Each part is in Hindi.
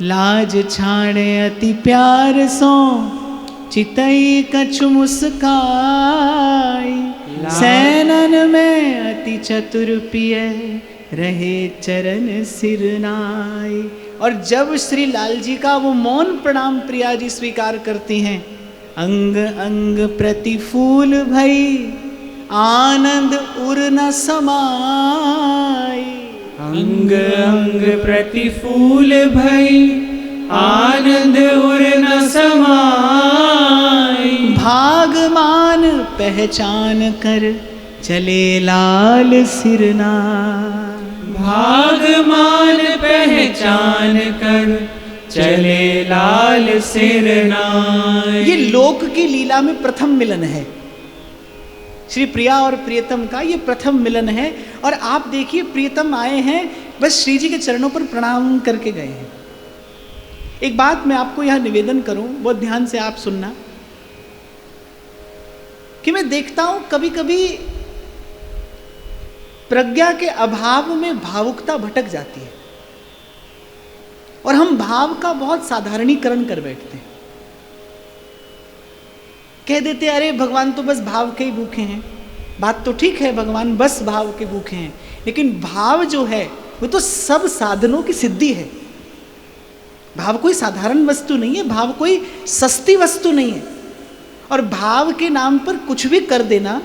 लाज छाड़े अति प्यार सो चितई कछु मुस्काई, सैनन में अति चतुर पिय रहे चरण सिरनाई। और जब श्री लाल जी का वो मौन प्रणाम प्रिया जी स्वीकार करती हैं, अंग अंग प्रति फूल भई आनंद उर न समाई। अंग अंग प्रति फूल भई आनंद उर न समाई। भागमान पहचान कर चले लाल सिरना, भागमान पहचान कर चले लाल सिरनाई। ये लोक की लीला में प्रथम मिलन है, श्री प्रिया और प्रियतम का ये प्रथम मिलन है। और आप देखिए प्रियतम आए हैं, बस श्री जी के चरणों पर प्रणाम करके गए हैं। एक बात मैं आपको यहां निवेदन करूं, बहुत ध्यान से आप सुनना, कि मैं देखता हूं कभी कभी प्रज्ञा के अभाव में भावुकता भटक जाती है और हम भाव का बहुत साधारणीकरण कर बैठते हैं। कह देते हैं अरे भगवान तो बस भाव के ही भूखे हैं। बात तो ठीक है, भगवान बस भाव के भूखे हैं, लेकिन भाव जो है वो तो सब साधनों की सिद्धि है। भाव कोई साधारण वस्तु नहीं है, भाव कोई सस्ती वस्तु नहीं है। और भाव के नाम पर कुछ भी कर देना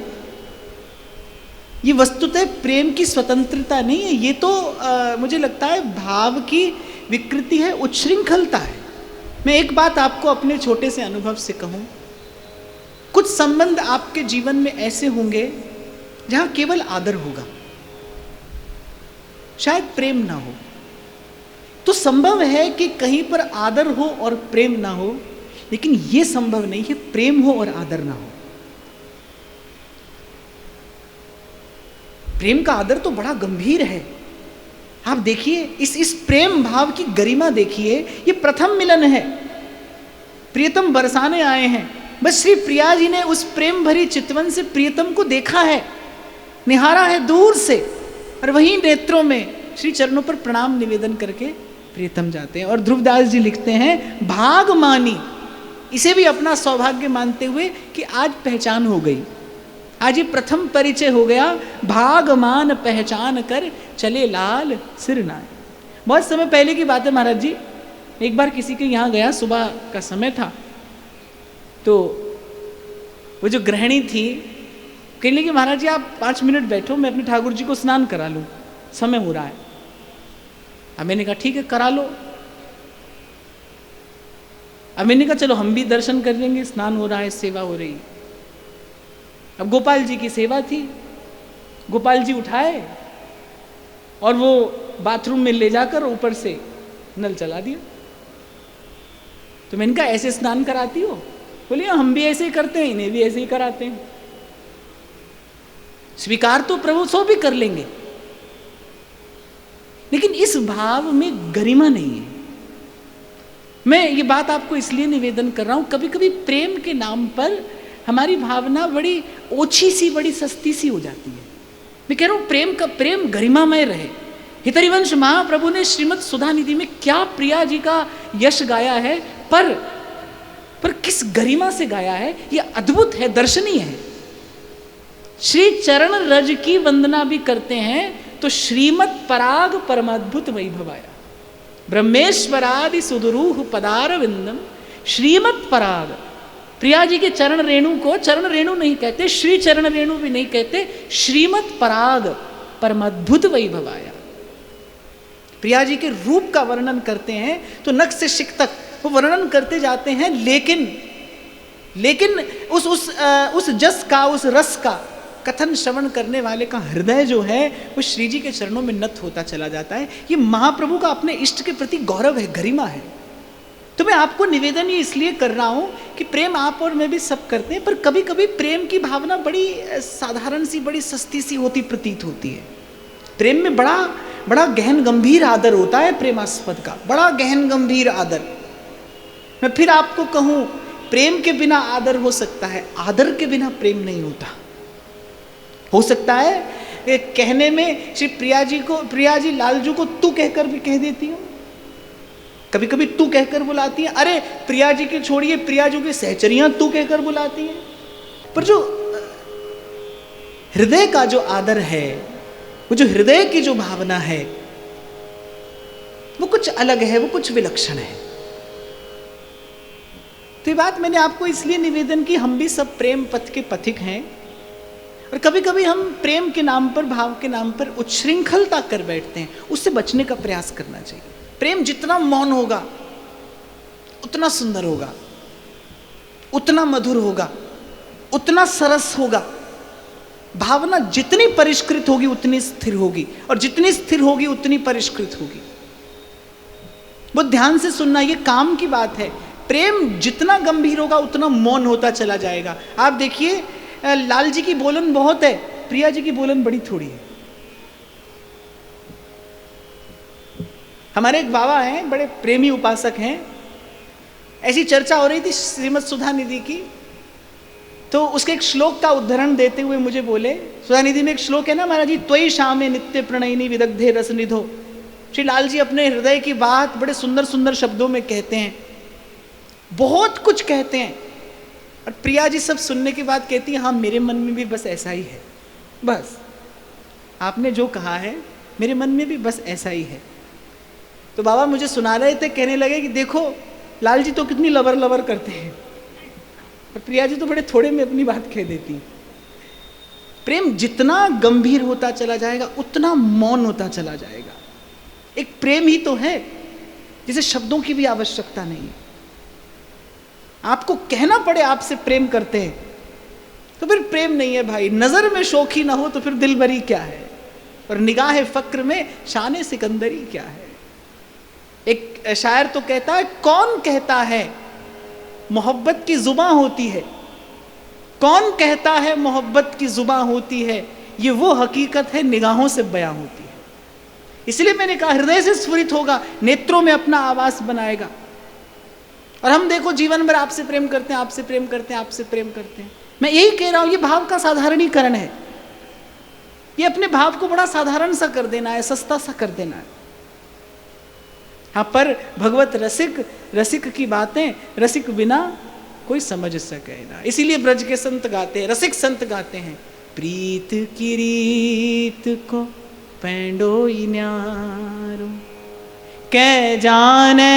ये वस्तुतः प्रेम की स्वतंत्रता नहीं है, ये तो मुझे लगता है भाव की विकृति है, उच्छृंखलता है। मैं एक बात आपको अपने छोटे से अनुभव से कहूं, कुछ संबंध आपके जीवन में ऐसे होंगे जहां केवल आदर होगा, शायद प्रेम ना हो। तो संभव है कि कहीं पर आदर हो और प्रेम ना हो, लेकिन यह संभव नहीं है प्रेम हो और आदर ना हो। प्रेम का आदर तो बड़ा गंभीर है। आप देखिए इस प्रेम भाव की गरिमा देखिए, ये प्रथम मिलन है। प्रियतम बरसाने आए हैं, बस श्री प्रिया जी ने उस प्रेम भरी चितवन से प्रियतम को देखा है, निहारा है दूर से, और वहीं नेत्रों में श्री चरणों पर प्रणाम निवेदन करके प्रियतम जाते हैं। और ध्रुवदास जी लिखते हैं, भाग मानी, इसे भी अपना सौभाग्य मानते हुए कि आज पहचान हो गई, आज ये प्रथम परिचय हो गया। भागमान पहचान कर चले लाल सिरनाए। बहुत समय पहले की बात है महाराज जी, एक बार किसी के यहाँ गया, सुबह का समय था, तो वो जो गृहिणी थी कहने लगी महाराज जी आप 5 मिनट बैठो, मैं अपने ठाकुर जी को स्नान करा लूँ, समय हो रहा है। अब मैंने कहा ठीक है करा लो। अब मैंने कहा चलो हम भी दर्शन कर लेंगे, स्नान हो रहा है, सेवा हो रही। अब गोपाल जी की सेवा थी, गोपाल जी उठाए और वो बाथरूम में ले जाकर ऊपर से नल चला दिया। तो मैंने कहा ऐसे स्नान कराती हो? बोलिए हम भी ऐसे ही करते हैं, इन्हें भी ऐसे ही कराते हैं। स्वीकार तो प्रभु सो भी कर लेंगे, लेकिन इस भाव में गरिमा नहीं है। मैं ये बात आपको इसलिए निवेदन कर रहा हूं, कभी कभी प्रेम के नाम पर हमारी भावना बड़ी ओछी सी, बड़ी सस्ती सी हो जाती है। मैं कह रहा हूं प्रेम गरिमामय रहे। हितरिवंश महाप्रभु ने श्रीमद् सुधा निधि में क्या प्रिया जी का यश गाया है, पर किस गरिमा से गाया है, ये अद्भुत है, दर्शनीय है। श्री चरण रज की वंदना भी करते हैं तो श्रीमत् पराग परमाद्भुत वैभवाया, ब्रह्मेश्वरादि सुदुरूह पदार विंदम। श्रीमत् पराग, प्रिया जी के चरण रेणु को चरण रेणु नहीं कहते, श्री चरण रेणु भी नहीं कहते, श्रीमत् पराग परमाद्भुत वैभवाया। प्रिया जी के रूप का वर्णन करते हैं तो नख से शिख तक वो वर्णन करते जाते हैं, लेकिन उस जस का, उस रस का कथन श्रवण करने वाले का हृदय जो है वो श्री जी के चरणों में नत होता चला जाता है। ये महाप्रभु का अपने इष्ट के प्रति गौरव है, गरिमा है। तो मैं आपको निवेदन ये इसलिए कर रहा हूं कि प्रेम आप और मैं भी सब करते हैं, पर कभी कभी प्रेम की भावना बड़ी साधारण सी, बड़ी सस्ती सी होती प्रतीत होती है। प्रेम में बड़ा गहन गंभीर आदर होता है, प्रेमास्पद का बड़ा गहन गंभीर आदर। मैं फिर आपको कहूं, प्रेम के बिना आदर हो सकता है, आदर के बिना प्रेम नहीं होता। हो सकता है कहने में श्री प्रिया जी लालजू को तू कहकर भी कह देती हो, कभी कभी तू कहकर बुलाती हैं। अरे प्रिया जी की छोड़िए, प्रिया जी की सहचरियां तू कहकर बुलाती हैं। पर जो हृदय का जो आदर है, वो जो हृदय की जो भावना है, वो कुछ अलग है, वो कुछ विलक्षण है। तो ये बात मैंने आपको इसलिए निवेदन की, हम भी सब प्रेम पथ के पथिक हैं, और कभी कभी हम प्रेम के नाम पर, भाव के नाम पर उच्छृंखलता कर बैठते हैं। उससे बचने का प्रयास करना चाहिए। प्रेम जितना मौन होगा उतना सुंदर होगा, उतना मधुर होगा, उतना सरस होगा। भावना जितनी परिष्कृत होगी उतनी स्थिर होगी, और जितनी स्थिर होगी उतनी परिष्कृत होगी। वो ध्यान से सुनना, ये काम की बात है। प्रेम जितना गंभीर होगा उतना मौन होता चला जाएगा। आप देखिए, लाल जी की बोलन बहुत है, प्रिया जी की बोलन बड़ी थोड़ी है। हमारे एक बाबा हैं, बड़े प्रेमी उपासक हैं। ऐसी चर्चा हो रही थी श्रीमद् सुधा निधि की, तो उसके एक श्लोक का उदाहरण देते हुए मुझे बोले, सुधा निधि में एक श्लोक है ना महाराज जी, त्वयि शामे नित्य प्रणयिनी विदग्धे रस निधो। श्री लाल जी अपने हृदय की बात बड़े सुंदर सुंदर शब्दों में कहते हैं, बहुत कुछ कहते हैं। और प्रिया जी सब सुनने के बाद कहती है, हाँ मेरे मन में भी बस ऐसा ही है, बस आपने जो कहा है मेरे मन में भी बस ऐसा ही है। तो बाबा मुझे सुना रहे थे, कहने लगे कि देखो लाल जी तो कितनी लबर लबर करते हैं, और प्रिया जी तो बड़े थोड़े में अपनी बात कह देती। प्रेम जितना गंभीर होता चला जाएगा उतना मौन होता चला जाएगा। एक प्रेम ही तो है जिसे शब्दों की भी आवश्यकता नहीं है। आपको कहना पड़े आपसे प्रेम करते हैं तो फिर प्रेम नहीं है भाई। नजर में शोखी ना हो तो फिर दिल भरी क्या है, और निगाह फक्र में शान सिकंदरी क्या है। एक शायर तो कहता है, कौन कहता है मोहब्बत की जुबां होती है, कौन कहता है मोहब्बत की जुबां होती है, ये वो हकीकत है निगाहों से बयां होती है। इसलिए मैंने कहा हृदय से स्फुरित होगा, नेत्रों में अपना आवास बनाएगा। और हम देखो जीवन भर आपसे प्रेम करते हैं, आपसे प्रेम करते हैं, आपसे प्रेम करते हैं। मैं यही कह रहा हूं, ये भाव का साधारणीकरण है। ये अपने भाव को बड़ा साधारण सा कर देना है, सस्ता सा कर देना है। हाँ, पर भगवत रसिक, रसिक की बातें रसिक बिना कोई समझ सके ना। इसीलिए ब्रज के संत गाते हैं, रसिक संत गाते हैं, प्रीत की रीत को पैंडोई न्यारो, कै जाने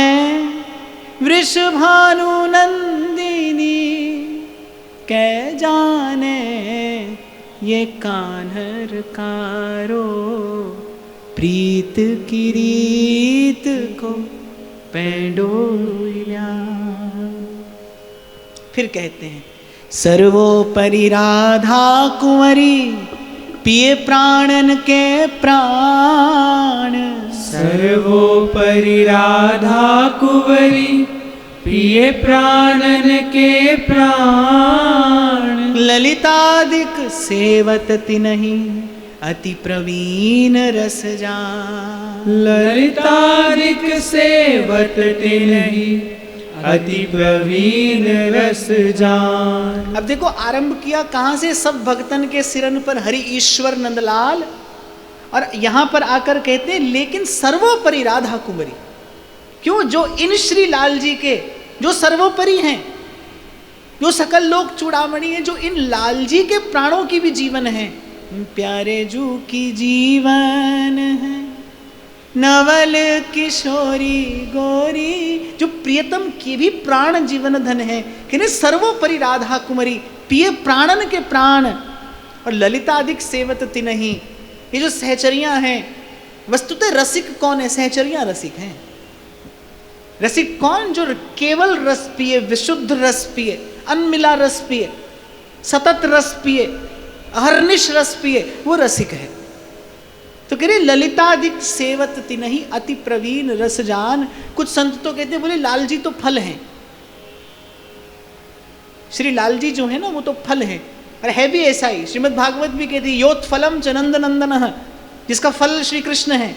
वृषभानु नंदिनी, कै जाने ये कान्हर कारो, प्रीत की रीत को पैंडोई न्यारो। फिर कहते हैं, सर्वोपरि राधा कुंवरी, पिए प्राणन के प्राण, सर्वोपरि राधा कुंवरी, पिए प्राणन के प्राण, ललितादिक सेवत तिन्हि अति प्रवीण रस जान, ललितादिक सेवत तिन्हि अति प्रवीण रस जान। अब देखो आरंभ किया कहां से, सब भक्तन के सिरन पर हरि ईश्वर नंदलाल, और यहां पर आकर कहते हैं लेकिन सर्वोपरि राधा कुंवरी। क्यों? जो इन श्री लाल जी के जो सर्वोपरि हैं, जो सकल लोक चूड़ामणि हैं, जो इन लाल जी के प्राणों की भी जीवन है, प्यारे जू की जीवन है, नवल किशोरी गोरी, जो प्रियतम की भी प्राण जीवन धन है, कि सर्वोपरि राधा कुंवरी, पिए प्राणन के प्राण, और ललितादिक सेवत तिन्हि। ये जो सहचरियां हैं, वस्तुतः रसिक कौन है? सहचरियां रसिक हैं। रसिक कौन? जो केवल रस पिए, विशुद्ध रस पिए, अनमिला रस पिए, सतत रस पिए, अहर्निश रस पिए, वो रसिक है। तो कह रहे ललितादिक सेवत तिन्हि अति प्रवीण रस जान। कुछ संत तो कहते बोले लाल जी तो फल हैं, श्री लाल जी जो है ना वो तो फल हैं, और है भी ऐसा ही। श्रीमद् भागवत भी कहती है, योत फलम च नंद नंदन, जिसका फल श्री कृष्ण है।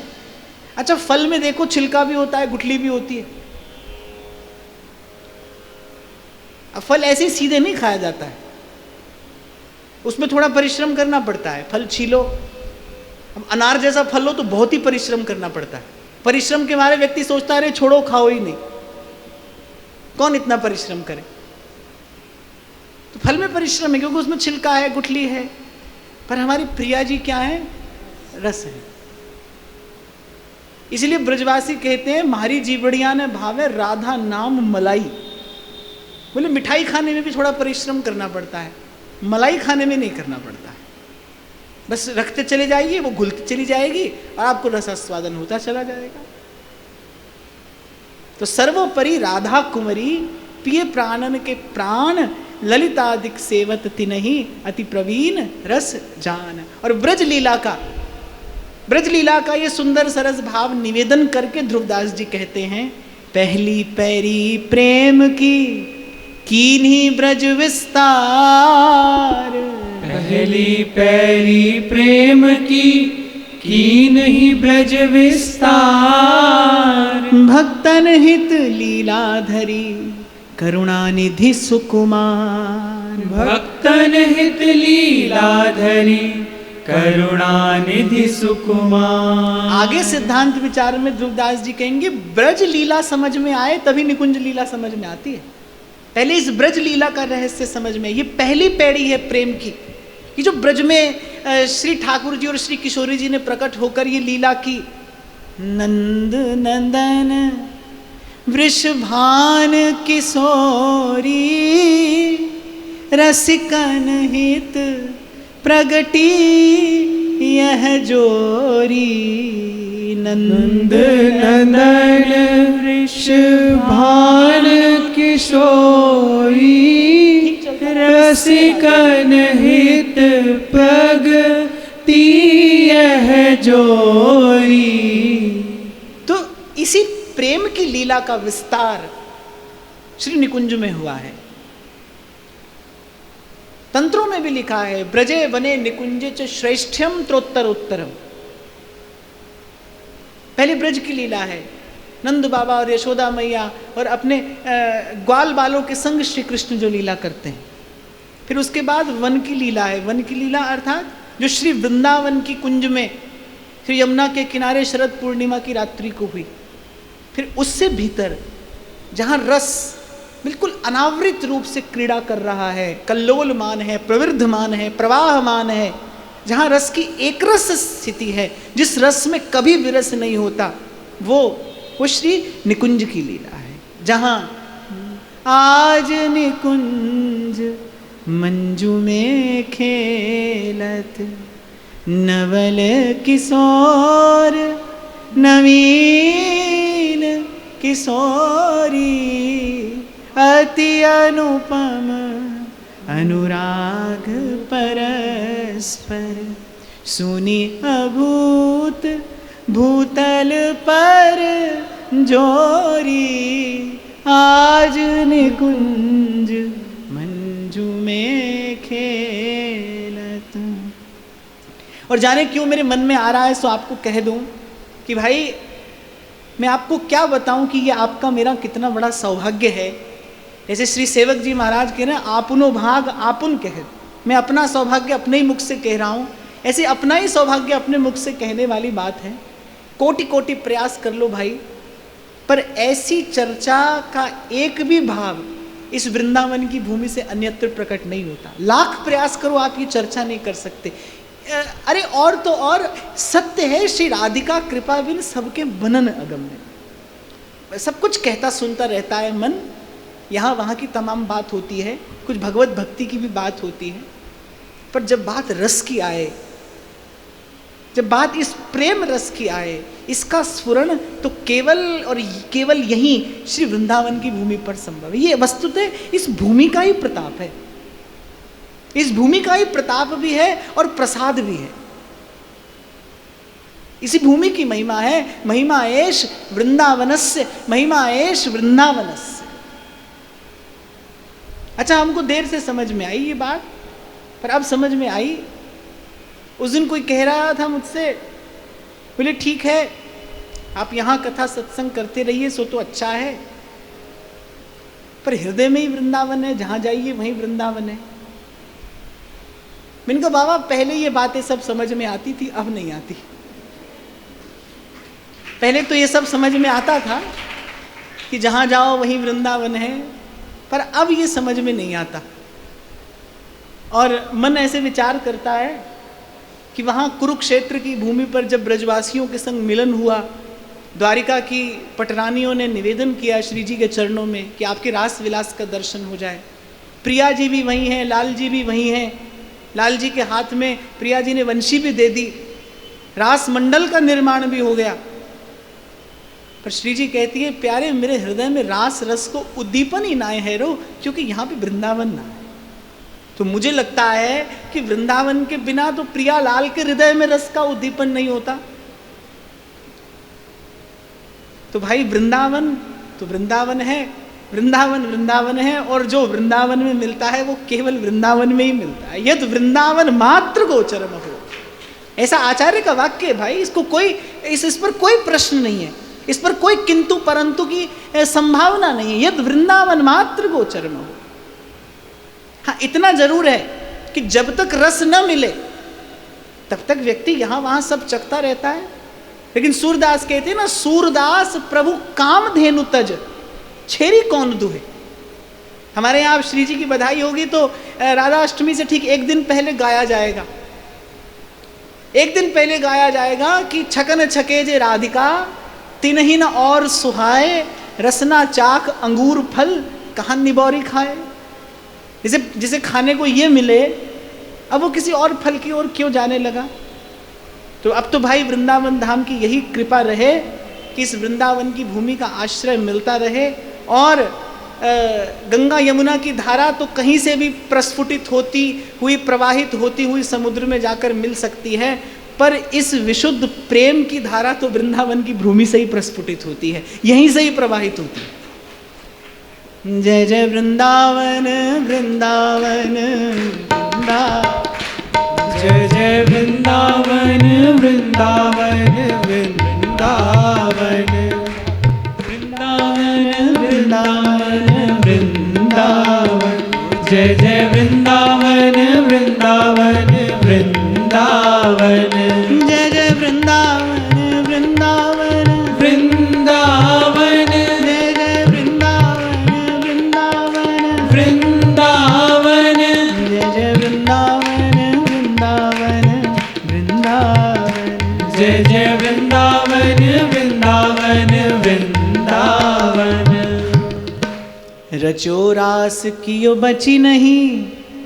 अच्छा, फल में देखो छिलका भी होता है, गुठली भी होती है। अब फल ऐसे ही सीधे नहीं खाया जाता है, उसमें थोड़ा परिश्रम करना पड़ता है। फल छीलो, अब अनार जैसा फल हो तो बहुत ही परिश्रम करना पड़ता है। परिश्रम के मारे व्यक्ति सोचता है अरे छोड़ो, खाओ ही नहीं। कौन इतना परिश्रम करे? तो फल में परिश्रम है क्योंकि उसमें छिलका है, गुठली है। पर हमारी प्रिया जी क्या है? रस है। इसलिए ब्रजवासी कहते हैं मारी जीवड़िया ने भावे राधा नाम मलाई। बोले मिठाई खाने में भी थोड़ा परिश्रम करना पड़ता है, मलाई खाने में नहीं करना पड़ता है। बस रखते चले जाइए, वो घुलती चली जाएगी और आपको रसास्वादन होता चला जाएगा। तो सर्वोपरि राधा कुंवरी पिए प्राणन के प्राण, ललितादिक सेवत तिनहि अति प्रवीण रस जान। और ब्रज लीला का ये सुंदर सरस भाव निवेदन करके ध्रुवदास जी कहते हैं, पहली पैरी प्रेम की कीन्ही ब्रज विस्तार। पहली पैरी प्रेम की नहीं ब्रज विस्तार। भक्तन हित लीलाधरी करुणानिधि सुकुमार। भक्तन हित लीलाधरी करुणानिधि सुकुमार। आगे सिद्धांत विचार में ध्रुवदास जी कहेंगे ब्रज लीला समझ में आए तभी निकुंज लीला समझ में आती है। पहले इस ब्रज लीला का रहस्य समझ में, ये पहली पैड़ी है प्रेम की, कि जो ब्रज में श्री ठाकुर जी और श्री किशोरी जी ने प्रकट होकर ये लीला की। नंद नंदन वृषभान किशोरी रसिकन हित प्रगटी यह जोरी। नंद नंदन वृषभान किशोरी रसिकन हित प्रगति यह जोरी। तो इसी प्रेम की लीला का विस्तार श्री निकुंज में हुआ है। तंत्रों में भी लिखा है ब्रजे वने निकुंजे च श्रेष्ठ्यम त्रोत्तरोत्तरम। पहले ब्रज की लीला है, नंद बाबा और यशोदा मैया और अपने ग्वाल बालों के संग श्री कृष्ण जो लीला करते हैं। फिर उसके बाद वन की लीला है। वन की लीला अर्थात जो श्री वृंदावन की कुंज में श्री यमुना के किनारे शरद पूर्णिमा की रात्रि को हुई। फिर उससे भीतर जहाँ रस बिल्कुल अनावृत रूप से क्रीड़ा कर रहा है, कल्लोलमान है, प्रवृद्धमान है, प्रवाहमान है, जहाँ रस की एक रस स्थिति है, जिस रस में कभी विरस नहीं होता, वो श्री निकुंज की लीला है। जहाँ आज निकुंज मंजू में खेलत नवल किशोर नवीन किशोरी अति अनुपम अनुराग परस्पर सुनी अभूत भूतल पर जोरी आज निकुंज मंजू में खेलत। और जाने क्यों मेरे मन में आ रहा है, सो आपको कह दूं कि भाई मैं आपको क्या बताऊं कि ये आपका मेरा कितना बड़ा सौभाग्य है। जैसे श्री सेवक जी महाराज कह रहे हैं आपुनो भाग आपुन कह, मैं अपना सौभाग्य अपने ही मुख से कह रहा हूं। ऐसे अपना ही सौभाग्य अपने मुख से कहने वाली बात है। कोटि कोटि प्रयास कर लो भाई, पर ऐसी चर्चा का एक भी भाव इस वृंदावन की भूमि से अन्यत्र प्रकट नहीं होता। लाख प्रयास करो आप ये चर्चा नहीं कर सकते। अरे और तो और सत्य है, श्री राधिका कृपा बिन सबके बनन अगम्य। सब कुछ कहता सुनता रहता है मन, यहाँ वहाँ की तमाम बात होती है, कुछ भगवत भक्ति की भी बात होती है, पर जब बात रस की आए, जब बात इस प्रेम रस की आए, इसका स्फुरण तो केवल और केवल यहीं श्री वृंदावन की भूमि पर संभव है। ये वस्तुतः इस भूमि का ही प्रताप है, इस भूमि का ही प्रताप भी है और प्रसाद भी है। इसी भूमि की महिमा है, महिमा एष वृंदावनस्य, महिमा एष वृंदावनस्य। अच्छा, हमको देर से समझ में आई ये बात, पर अब समझ में आई। उस दिन कोई कह रहा था मुझसे, बोले ठीक है आप यहाँ कथा सत्संग करते रहिए सो तो अच्छा है, पर हृदय में ही वृंदावन है, जहाँ जाइए वहीं वृंदावन है। मैंने कहा बाबा पहले ये बातें सब समझ में आती थी, अब नहीं आती। पहले तो ये सब समझ में आता था कि जहाँ जाओ वहीं वृंदावन है, पर अब ये समझ में नहीं आता। और मन ऐसे विचार करता है कि वहाँ कुरुक्षेत्र की भूमि पर जब ब्रजवासियों के संग मिलन हुआ, द्वारिका की पटरानियों ने निवेदन किया श्री जी के चरणों में कि आपके रास विलास का दर्शन हो जाए। प्रिया जी भी वहीं हैं, लाल जी भी वहीं हैं। लाल जी के हाथ में प्रिया जी ने वंशी भी दे दी, रास मंडल का निर्माण भी हो गया। पर श्री जी कहती है, प्यारे मेरे हृदय में रास रस को उद्दीपन ही ना है रो, क्योंकि यहाँ पे वृंदावन ना है। तो मुझे लगता है कि वृंदावन के बिना तो प्रिया लाल के हृदय में रस का उद्दीपन नहीं होता। तो भाई वृंदावन तो वृंदावन है, वृंदावन वृंदावन है, और जो वृंदावन में मिलता है वो केवल वृंदावन में ही मिलता है। यद वृंदावन मात्र गोचरम हो, ऐसा आचार्य का वाक्य है भाई। इसको कोई इस पर कोई प्रश्न नहीं है, इस पर कोई किंतु परंतु की संभावना नहीं है। यद वृंदावन मात्र गोचरम हो। हाँ, इतना जरूर है कि जब तक रस न मिले तब तक व्यक्ति यहां वहां सब चखता रहता है। लेकिन सूरदास कहते हैं ना, सूरदास प्रभु काम धेनु तज छेरी कौन दुहे। हमारे यहाँ श्री जी की बधाई होगी तो राधा अष्टमी से ठीक एक दिन पहले गाया जाएगा। एक दिन पहले गाया जाएगा कि छकन छके जे राधिका तिनहि न और सुहाए, रसना चाक अंगूर फल कहाँ निबौरी खाए। जिसे खाने को ये मिले, अब वो किसी और फल की ओर क्यों जाने लगा। तो अब तो भाई वृंदावन धाम की यही कृपा रहे कि इस वृंदावन की भूमि का आश्रय मिलता रहे। और गंगा यमुना की धारा तो कहीं से भी प्रस्फुटित होती हुई, प्रवाहित होती हुई समुद्र में जाकर मिल सकती है, पर इस विशुद्ध प्रेम की धारा तो वृंदावन की भूमि से ही प्रस्फुटित होती है, यहीं से ही प्रवाहित होती है। जय जय वृंदावन वृंदावन जय जय वृंदावन वृंदावन वृंदावन वृंदावन वृंदावन वृंदावन जय जय वृंदावन वृंदावन वृंदावन जय जय वृंदावन वृंदावन वृंदावन जय जय वृंदावन वृंदावन वृंदावन जय जय वृंदावन वृंदावन वृंदावन जय जय वृंदावन वृंदावन वृंदावन। रचो रास कियो बची नहीं,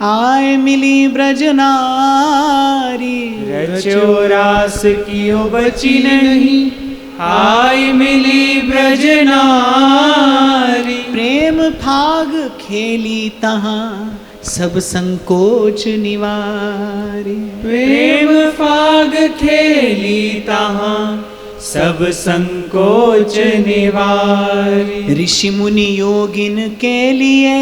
आए मिली ब्रज नारी। रचो रास कियो बची नहीं, आय मिली ब्रज नारी। प्रेम फाग खेली तहाँ सब संकोच निवारी। प्रेम फाग खेली तहाँ सब संकोच निवारी। ऋषि मुनि योगिन के लिए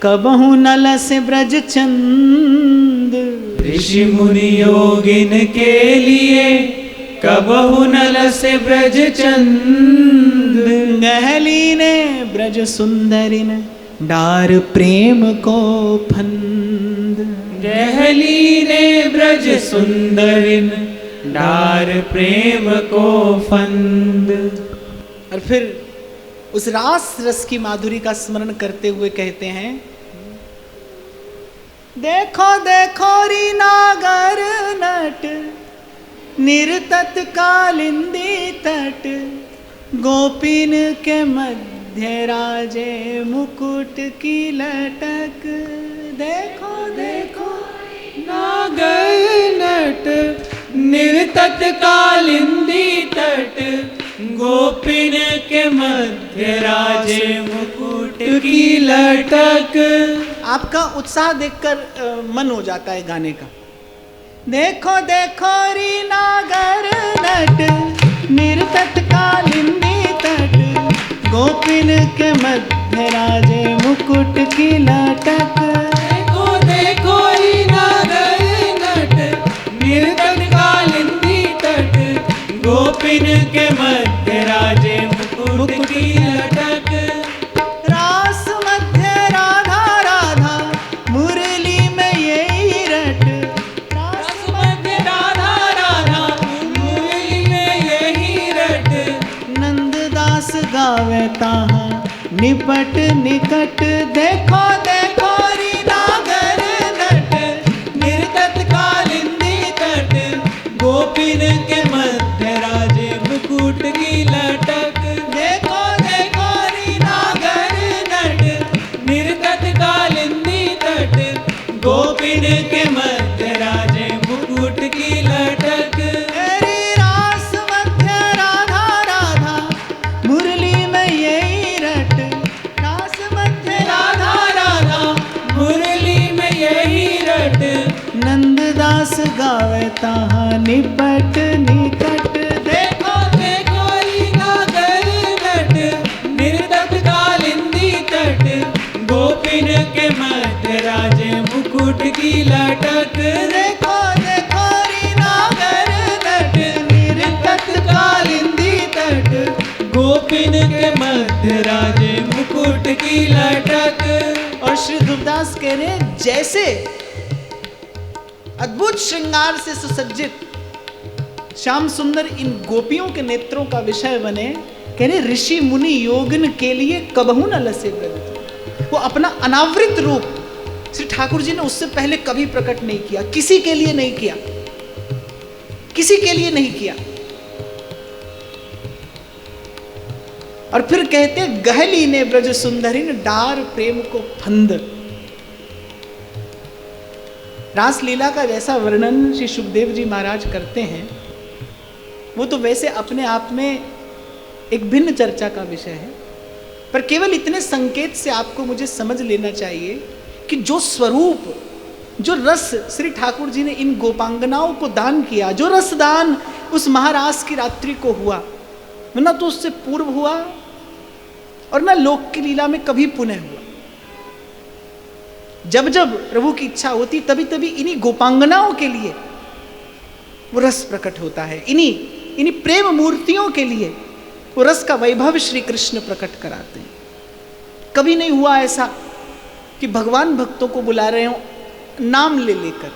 कबहु नल से ब्रज चंद। ऋषि मुनि योगिन के लिए कबहु नल से ब्रज चंद। गहली ने ब्रज सुंदरिन डार प्रेम को फंद। गहली ने ब्रज सुंदरिन डार प्रेम को फंद। और फिर उस रास रस की माधुरी का स्मरण करते हुए कहते हैं, देखो देखो री नागर नट निर्तत कालिंदी तट। गोपीन के मध्य राजे मुकुट की लटक। देखो देखो नागर नट निर्तत कालिंदी तट। गोपिन के मध्य राजे मुकुट की लटक। आपका उत्साह देखकर मन हो जाता है गाने का। देखो देखो री नागर नट निर्तत कालिंदी तट। गोपिन के मध्य राजे मुकुट की लटक। देखो देखो री नागर नट निर्तत कालिंदी तट। गोपिन के मध्य राजे मुकुट की लटक। रास मध्य राधा राधा मुरली में यही रट। रास मध्य राधा राधा मुरली में यही रट। निपट निकट देखो देखो री नागर नट, निर्तत कालिंदी तट, गोपिन के मध्य राजे मुकुट की लटक। देखो देखो री नागर नट, निर्तत कालिंदी तट, गोपिन के मध्य राजे मुकुट की लटक। तेरी रास मध्य राधा राधा, मुरली में यही रट, रास मध्य राधा राधा, मुरली में यही रट, नंददास गावे ताहा निपट निकट देखो देखो री नागर नट, निर्तत कालिंदी तट, गोपिन के मध्य राजे मुकुट की लटक। देखो देखो री नागर नट, निर्तत कालिंदी तट, गोपिन के मध्य राजे मुकुट की लटक। और श्री ध्रुवदास कह रहे हैं, जैसे अद्भुत श्रृंगार से सुसज्जित श्याम सुंदर इन गोपियों के नेत्रों का विषय बने, कह रहे ऋषि मुनि योगिन के लिए कबहू न लसे ब्रज। वो अपना अनावृत रूप श्री ठाकुर जी ने उससे पहले कभी प्रकट नहीं किया, किसी के लिए नहीं किया, किसी के लिए नहीं किया। और फिर कहते गहली ने ब्रज सुंदरिन डार प्रेम को फंद। रासलीला का जैसा वर्णन श्री सुखदेव जी महाराज करते हैं, वो तो वैसे अपने आप में एक भिन्न चर्चा का विषय है, पर केवल इतने संकेत से आपको मुझे समझ लेना चाहिए कि जो स्वरूप, जो रस श्री ठाकुर जी ने इन गोपांगनाओं को दान किया, जो रस दान उस महारास की रात्रि को हुआ, न तो उससे पूर्व हुआ और न लोक की लीला में कभी पुनः हुआ। जब जब प्रभु की इच्छा होती तभी तभी इन्हीं गोपांगनाओं के लिए वो रस प्रकट होता है, इन्हीं प्रेम मूर्तियों के लिए वो रस का वैभव श्री कृष्ण प्रकट कराते हैं। कभी नहीं हुआ ऐसा कि भगवान भक्तों को बुला रहे हो नाम ले लेकर,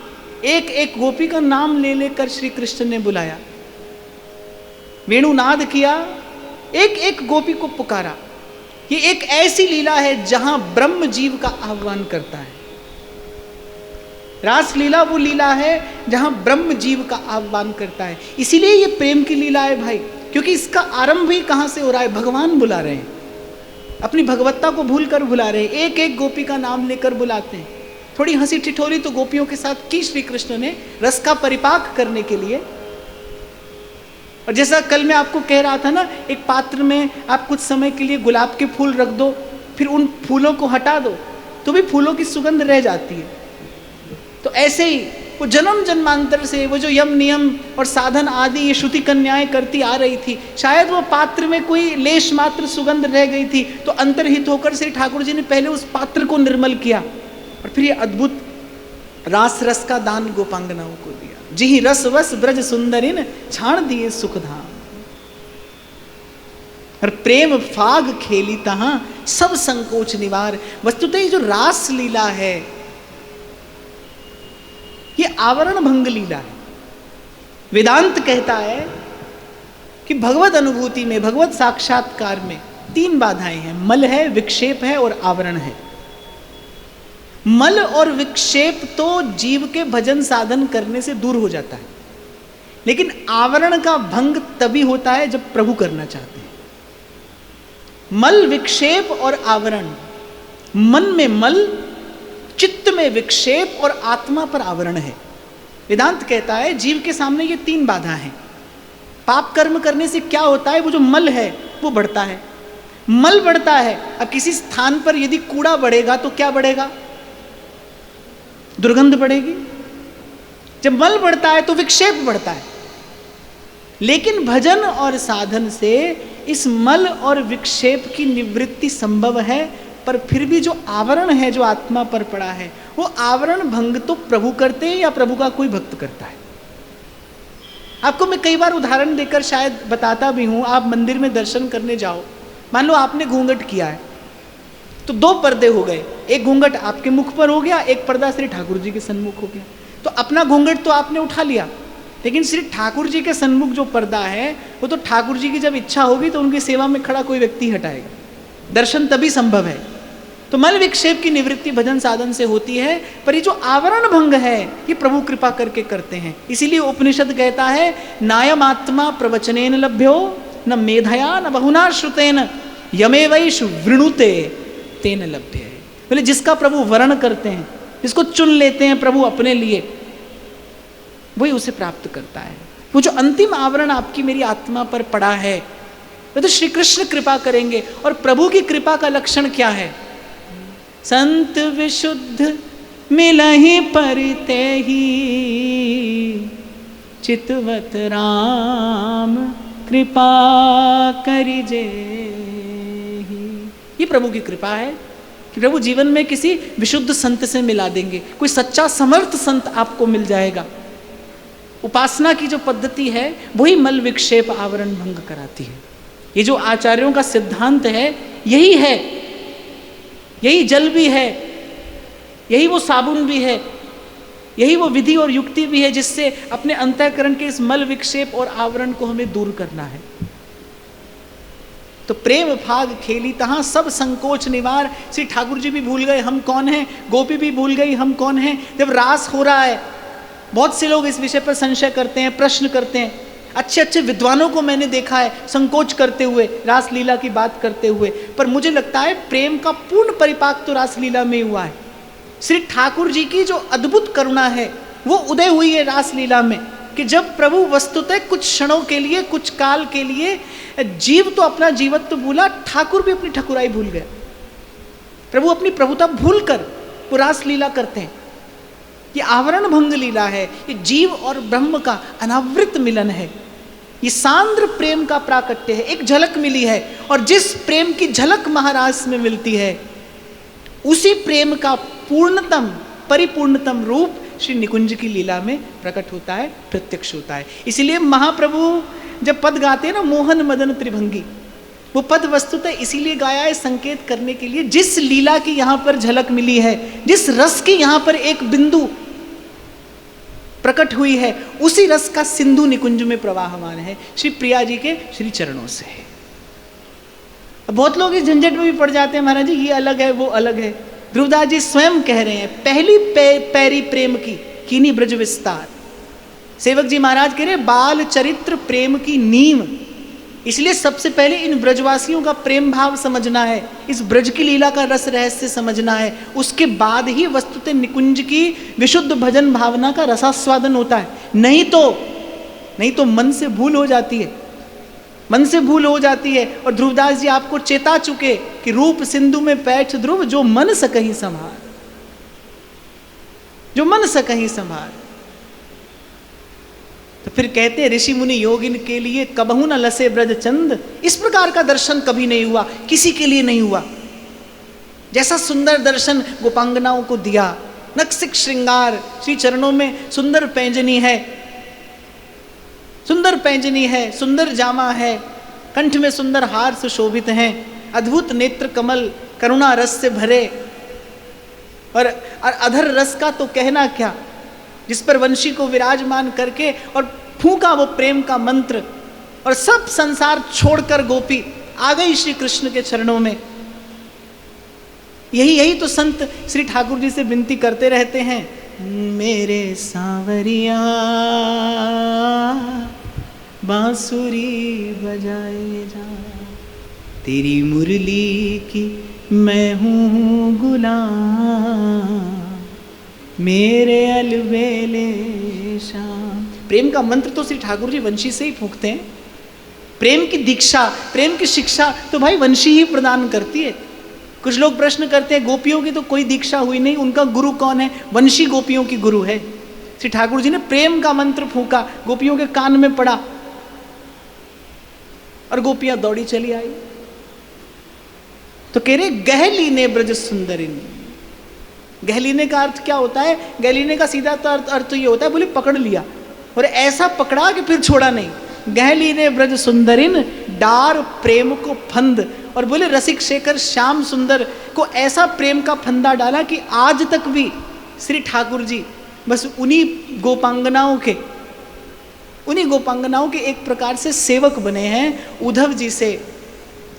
एक एक गोपी का नाम ले लेकर श्री कृष्ण ने बुलाया, वेणुनाद किया, एक एक गोपी को पुकारा। ये एक ऐसी लीला है जहां ब्रह्म जीव का आह्वान करता है। रास लीला वो लीला है जहां ब्रह्म जीव का आह्वान करता है। इसीलिए ये प्रेम की लीला है भाई, क्योंकि इसका आरंभ ही कहां से हो रहा है? भगवान बुला रहे हैं, अपनी भगवत्ता को भूल कर बुला रहे हैं, एक एक गोपी का नाम लेकर बुलाते हैं। थोड़ी हंसी ठिठोरी तो गोपियों के साथ की श्री कृष्ण ने रस का परिपाक करने के लिए। और जैसा कल मैं आपको कह रहा था ना, एक पात्र में आप कुछ समय के लिए गुलाब के फूल रख दो, फिर उन फूलों को हटा दो तो भी फूलों की सुगंध रह जाती है। तो ऐसे ही वो जन्म जन्मांतर से वो जो यम नियम और साधन आदि ये श्रुति कन्याएं करती आ रही थी, शायद वो पात्र में कोई लेश मात्र सुगंध रह गई थी, तो अंतर्हित होकर श्री ठाकुर जी ने पहले उस पात्र को निर्मल किया और फिर ये अद्भुत रास रस का दान गोपांगनाओं को दिया। जी रस वस ब्रज सुंदरिन छाण दिए सुखधाम, और प्रेम फाग खेली तहां सब संकोच निवार। वस्तुतः ये जो रास लीला है ये आवरण भंग लीला है। वेदांत कहता है कि भगवत अनुभूति में, भगवत साक्षात्कार में तीन बाधाएं हैं, मल है, विक्षेप है और आवरण है। मल और विक्षेप तो जीव के भजन साधन करने से दूर हो जाता है, लेकिन आवरण का भंग तभी होता है जब प्रभु करना चाहते हैं। मल, विक्षेप और आवरण, मन में मल, चित्त में विक्षेप और आत्मा पर आवरण है। वेदांत कहता है जीव के सामने ये तीन बाधा हैं। पाप कर्म करने से क्या होता है? वो जो मल है वो बढ़ता है, मल बढ़ता है। अब किसी स्थान पर यदि कूड़ा बढ़ेगा तो क्या बढ़ेगा? दुर्गंध बढ़ेगी। जब मल बढ़ता है तो विक्षेप बढ़ता है। लेकिन भजन और साधन से इस मल और विक्षेप की निवृत्ति संभव है, पर फिर भी जो आवरण है जो आत्मा पर पड़ा है, वो आवरण भंग तो प्रभु करते हैं या प्रभु का कोई भक्त करता है। आपको मैं कई बार उदाहरण देकर शायद बताता भी हूं। आप मंदिर में दर्शन करने जाओ, मान लो आपने घूंघट किया है तो दो पर्दे हो गए, एक घूंघट आपके मुख पर हो गया, एक पर्दा श्री ठाकुर जी के सन्मुख हो गया। तो अपना घूंघट तो आपने उठा लिया, लेकिन श्री ठाकुर जी के सन्मुख जो पर्दा है वो तो ठाकुर जी की जब इच्छा होगी तो उनकी सेवा में खड़ा कोई व्यक्ति हटाएगा, दर्शन तभी संभव है। तो मल विक्षेप की निवृत्ति भजन साधन से होती है, पर ये जो आवरण भंग है ये प्रभु कृपा करके करते हैं। इसीलिए उपनिषद कहता है नायम आत्मा प्रवचनेन लभ्यो न मेधया न बहुना श्रुतेन यमे वैषु वृणुते तेन लभ्य है। बोले जिसका प्रभु वर्ण करते हैं, जिसको चुन लेते हैं प्रभु अपने लिए, वही उसे प्राप्त करता है। वो जो अंतिम आवरण आपकी मेरी आत्मा पर पड़ा है वो तो श्री कृष्ण कृपा करेंगे। और प्रभु की कृपा का लक्षण क्या है? संत विशुद्ध मिलहि परिते ही चितवत राम कृपा करिजे। ये प्रभु की कृपा है कि प्रभु जीवन में किसी विशुद्ध संत से मिला देंगे, कोई सच्चा समर्थ संत आपको मिल जाएगा। उपासना की जो पद्धति है वही मल विक्षेप आवरण भंग कराती है। ये जो आचार्यों का सिद्धांत है यही है, यही जल भी है, यही वो साबुन भी है, यही वो विधि और युक्ति भी है जिससे अपने अंतःकरण के इस मल विक्षेप और आवरण को हमें दूर करना है। तो प्रेम फाग खेली तहां सब संकोच निवार। श्री ठाकुर जी भी भूल गए हम कौन हैं, गोपी भी भूल गई हम कौन हैं। जब रास हो रहा है, बहुत से लोग इस विषय पर संशय करते हैं, प्रश्न करते हैं। अच्छे अच्छे विद्वानों को मैंने देखा है संकोच करते हुए, रासलीला की बात करते हुए, पर मुझे लगता है प्रेम का पूर्ण परिपाक तो रासलीला में हुआ है। श्री ठाकुर जी की जो अद्भुत करुणा है वो उदय हुई है रासलीला में, कि जब प्रभु वस्तुतः कुछ क्षणों के लिए, कुछ काल के लिए, जीव तो अपना जीवत्व तो भूला, ठाकुर भी अपनी ठकुराई भूल गया। प्रभु अपनी प्रभुता भूल कर वो रासलीला करते हैं। ये आवरण भंग लीला है, ये जीव और ब्रह्म का अनावृत मिलन है, ये सांद्र प्रेम का प्राकट्य है। एक झलक मिली है, और जिस प्रेम की झलक महाराज में मिलती है उसी प्रेम का पूर्णतम परिपूर्णतम रूप श्री निकुंज की लीला में प्रकट होता है, प्रत्यक्ष होता है। इसीलिए महाप्रभु जब पद गाते हैं ना, मोहन मदन त्रिभंगी, वो पद वस्तुतः इसीलिए गाया है संकेत करने के लिए जिस लीला की यहाँ पर झलक मिली है, जिस रस की यहाँ पर एक बिंदु प्रकट हुई है, उसी रस का सिंधु निकुंज में प्रवाहमान है श्री प्रिया जी के श्री चरणों से। बहुत लोग इस झंझट में भी पड़ जाते हैं, महाराज जी ये अलग है वो अलग है। ध्रुवदास जी स्वयं कह रहे हैं पहली पैरी प्रेम की कीनी ब्रज विस्तार। सेवक जी महाराज कह रहे बाल चरित्र प्रेम की नींव। इसलिए सबसे पहले इन ब्रजवासियों का प्रेम भाव समझना है, इस ब्रज की लीला का रस रहस्य समझना है, उसके बाद ही वस्तुतः निकुंज की विशुद्ध भजन भावना का रसास्वादन होता है। नहीं तो मन से भूल हो जाती है, मन से भूल हो जाती है। और ध्रुवदास जी आपको चेता चुके कि रूप सिंधु में पैठ ध्रुव जो मन सकहि संभार, जो मन सकहि संभार। तो फिर कहते हैं ऋषि मुनि योगिन के लिए कबहू न लसे ब्रज चंद। इस प्रकार का दर्शन कभी नहीं हुआ, किसी के लिए नहीं हुआ। जैसा सुंदर दर्शन गोपांगनाओं को दिया, नक्सिक श्रृंगार, श्री चरणों में सुंदर पैंजनी है, सुंदर पैंजनी है, सुंदर जामा है, कंठ में सुंदर हार सुशोभित हैं, अद्भुत नेत्र कमल करुणा रस से भरे, और अधर रस का तो कहना क्या, जिस पर वंशी को विराजमान करके और फूंका वो प्रेम का मंत्र, और सब संसार छोड़कर गोपी आ गई श्री कृष्ण के चरणों में। यही तो संत श्री ठाकुर जी से विनती करते रहते हैं, मेरे सांवरिया बांसुरी बजाए जा, तेरी मुरली की मैं हूँ गुलाम, मेरे अलबेले शाम। प्रेम का मंत्र तो श्री ठाकुर जी वंशी से ही फूंकते हैं। प्रेम की दीक्षा, प्रेम की शिक्षा तो भाई वंशी ही प्रदान करती है। कुछ लोग प्रश्न करते हैं गोपियों की तो कोई दीक्षा हुई नहीं, उनका गुरु कौन है? वंशी गोपियों की गुरु है। श्री ठाकुर जी ने प्रेम का मंत्र फूंका, गोपियों के कान में पड़ा और गोपियां दौड़ी चली आई। तो कह रहे गहलीने ब्रज सुंदरिन। गहलीने का अर्थ क्या होता है? गहलीने का सीधा अर्थ तो ये होता है, बोले पकड़ लिया, और ऐसा पकड़ा कि फिर छोड़ा नहीं। गहलीने ब्रज सुंदरिन डार प्रेम को फंद, और बोले रसिक शेखर श्याम सुंदर को ऐसा प्रेम का फंदा डाला कि आज तक भी श्री ठाकुर जी बस उन्हीं गोपांगनाओं के एक प्रकार से सेवक बने हैं। उद्धव जी से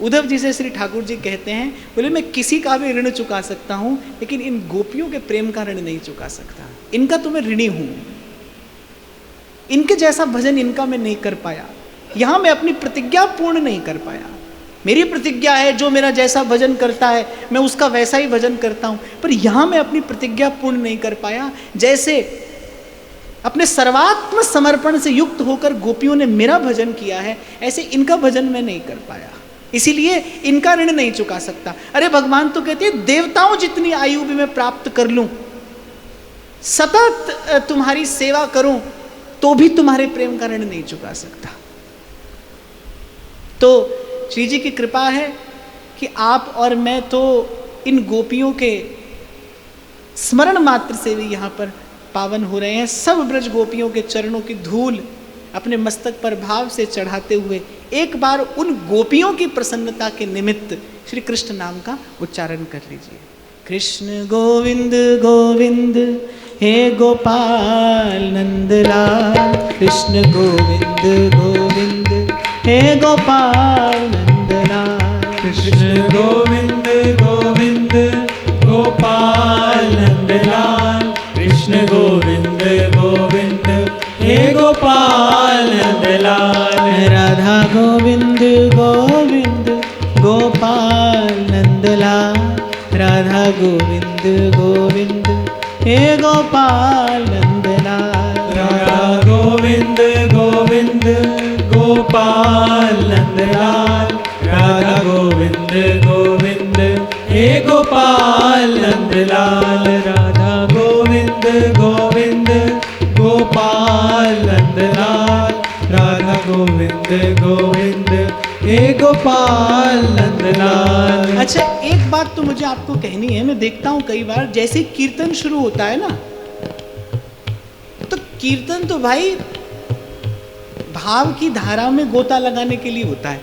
उद्धव जी से श्री ठाकुर जी कहते हैं, बोले मैं किसी का भी ऋण चुका सकता हूं, लेकिन इन गोपियों के प्रेम का ऋण नहीं चुका सकता। इनका तो मैं ऋणी हूं, इनके जैसा भजन इनका मैं नहीं कर पाया, यहां मैं अपनी प्रतिज्ञा पूर्ण नहीं कर पाया। मेरी प्रतिज्ञा है जो मेरा जैसा भजन करता है मैं उसका वैसा ही भजन करता हूं, पर यहां मैं अपनी प्रतिज्ञा पूर्ण नहीं कर पाया। जैसे अपने सर्वात्म समर्पण से युक्त होकर गोपियों ने मेरा भजन किया है, ऐसे इनका भजन मैं नहीं कर पाया, इसीलिए इनका ऋण नहीं चुका सकता। अरे भगवान तो कहते हैं देवताओं जितनी आयु भी मैं प्राप्त कर लूं, सतत तुम्हारी सेवा करूं, तो भी तुम्हारे प्रेम का ऋण नहीं चुका सकता। तो श्री जी की कृपा है कि आप और मैं तो इन गोपियों के स्मरण मात्र से भी यहाँ पर पावन हो रहे हैं। सब ब्रज गोपियों के चरणों की धूल अपने मस्तक पर भाव से चढ़ाते हुए एक बार उन गोपियों की प्रसन्नता के निमित्त श्री कृष्ण नाम का उच्चारण कर लीजिए। कृष्ण गोविंद गोविंद हे गोपाल नंदलाल, कृष्ण गोविंद गोविंद हे गोपाल नंदलाल, कृष्ण गोविंद गोविंद गोपाल नंदलाल, कृष्ण गोविंद गोविंद हे गोपाल नंदलाल। राधा गोविंद गोविंद गोपाल नंदलाल, राधा गोविंद गोविंद हे गोपाल नंदलाल, राधा गोविंद गोविंद गोपाल नंदलाल, राधा गोविंद गोविंद हे गोपाल नंदलाल, राधा गोविंद गोविंद गोपाल नंदलाल, राधा गोविंद गोविंद हे गोपाल नंदलाल। अच्छा, एक बात तो मुझे आपको कहनी है। मैं देखता हूं कई बार जैसे कीर्तन शुरू होता है ना, तो कीर्तन तो भाई भाव की धारा में गोता लगाने के लिए होता है।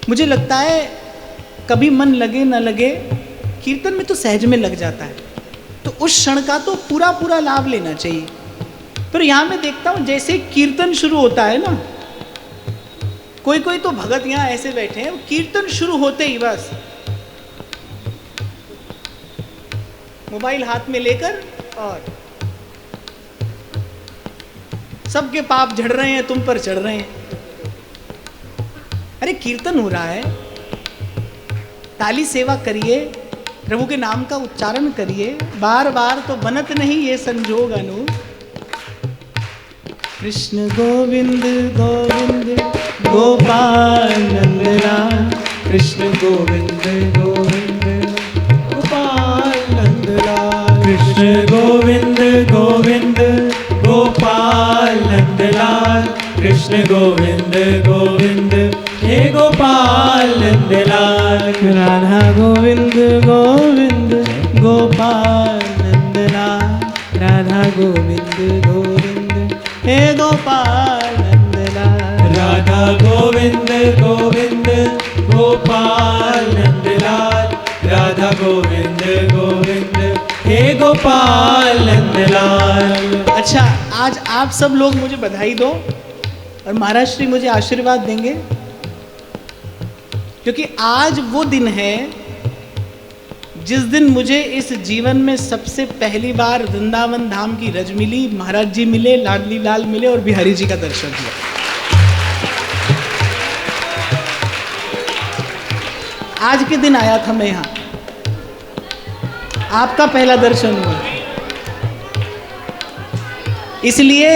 मुझे लगता है कभी मन लगे न लगे, कीर्तन में तो सहज में लग जाता है, तो उस क्षण का तो पूरा पूरा लाभ लेना चाहिए। पर यहां मैं देखता हूं जैसे कीर्तन शुरू होता है ना, कोई कोई तो भगत यहां ऐसे बैठे हैं, कीर्तन शुरू होते ही बस मोबाइल हाथ में लेकर और सबके पाप झड़ रहे हैं, तुम पर चढ़ रहे हैं। अरे कीर्तन हो रहा है, ताली सेवा करिए, प्रभु के नाम का उच्चारण करिए, बार बार तो बनत नहीं ये संजोग अनु। कृष्ण गोविंद गोविंद गोपाल नंदलाल, कृष्ण गोविंद गोविंद गोपाल नंदलाल, कृष्ण गोविंद गोविंद गोपाल नंदलाल, कृष्ण गोविंद गोविंद हे गोपाल नंदलाल, राधा गोविंद गोविंद गोपाल नंदलाल, राधा गोविंद गोविंद हे गोपाल नंदलाल, राधा गोविंद गोविंद गोपाल नंदलाल, राधा गोविंद गोविंद हे गोपाल नंदलाल। अच्छा, आज आप सब लोग मुझे बधाई दो और महाराज श्री मुझे आशीर्वाद देंगे, क्योंकि आज वो दिन है जिस दिन मुझे इस जीवन में सबसे पहली बार वृंदावन धाम की रज मिली, महाराज जी मिले, लाडली लाल मिले और बिहारी जी का दर्शन हुआ। आज के दिन आया था मैं यहाँ, आपका पहला दर्शन हुआ, इसलिए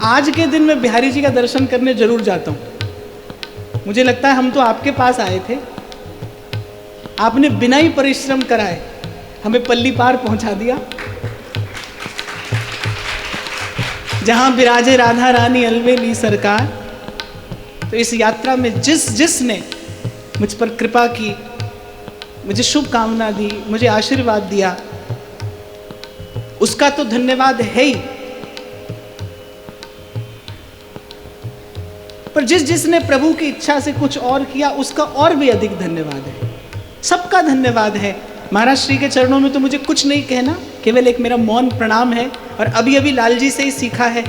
आज के दिन मैं बिहारी जी का दर्शन करने जरूर जाता हूं। मुझे लगता है हम तो आपके पास आए थे, आपने बिना ही परिश्रम कराए हमें पल्ली पार पहुंचा दिया, जहां विराजे राधा रानी अलवेली सरकार। तो इस यात्रा में जिसने मुझ पर कृपा की, मुझे शुभकामना दी, मुझे आशीर्वाद दिया, उसका तो धन्यवाद है ही, पर जिसने प्रभु की इच्छा से कुछ और किया उसका और भी अधिक धन्यवाद है। सबका धन्यवाद है। महाराज श्री के चरणों में तो मुझे कुछ नहीं कहना, केवल एक मेरा मौन प्रणाम है। और अभी अभी लाल जी से ही सीखा है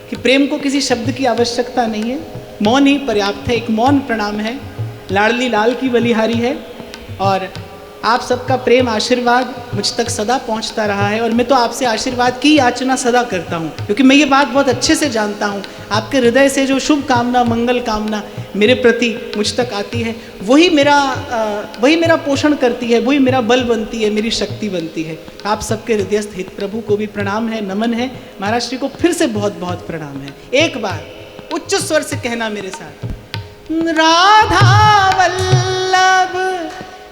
कि प्रेम को किसी शब्द की आवश्यकता नहीं है, मौन ही पर्याप्त है, एक मौन प्रणाम है, लाडली लाल की बलिहारी है। और आप सबका प्रेम आशीर्वाद मुझ तक सदा पहुंचता रहा है और मैं तो आपसे आशीर्वाद की याचना सदा करता हूं, क्योंकि मैं ये बात बहुत अच्छे से जानता हूं, आपके हृदय से जो शुभ कामना, मंगल कामना मेरे प्रति मुझ तक आती है, वही मेरा पोषण करती है, वही मेरा बल बनती है, मेरी शक्ति बनती है। आप सबके हृदयस्थ हित प्रभु को भी प्रणाम है, नमन है। महाराज श्री को फिर से बहुत बहुत प्रणाम है। एक बार उच्च स्वर से कहना मेरे साथ, राधा वल्लभ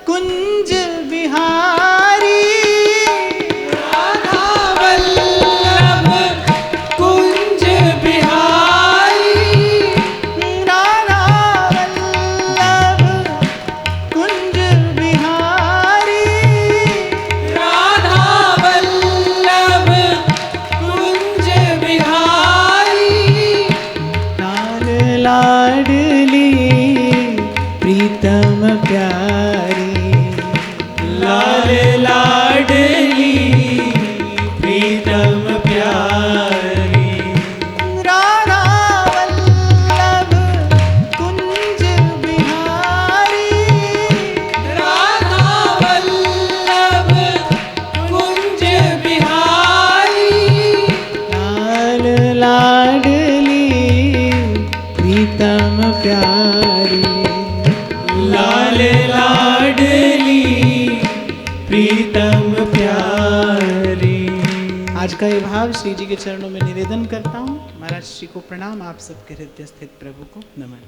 कुंज बिहारी, राधा वल्लभ कुंज बिहारी, राधा वल्लभ कुंज बिहारी, राधा वल्लभ कुंज बिहारी, लाल लाडली प्रीतम प्यारी, लाल लाडली प्रीतम प्यारी, राधा वल्लभ कुंज बिहारी, राधा वल्लभ कुंज बिहारी, लाल लाडली प्रीतम प्यारी, लाल लाडली प्रीतम प्यारी। आज का ये भाव श्री जी के चरणों में निवेदन करता हूँ। महाराज श्री को प्रणाम, आप सबके हृदय स्थित प्रभु को नमन।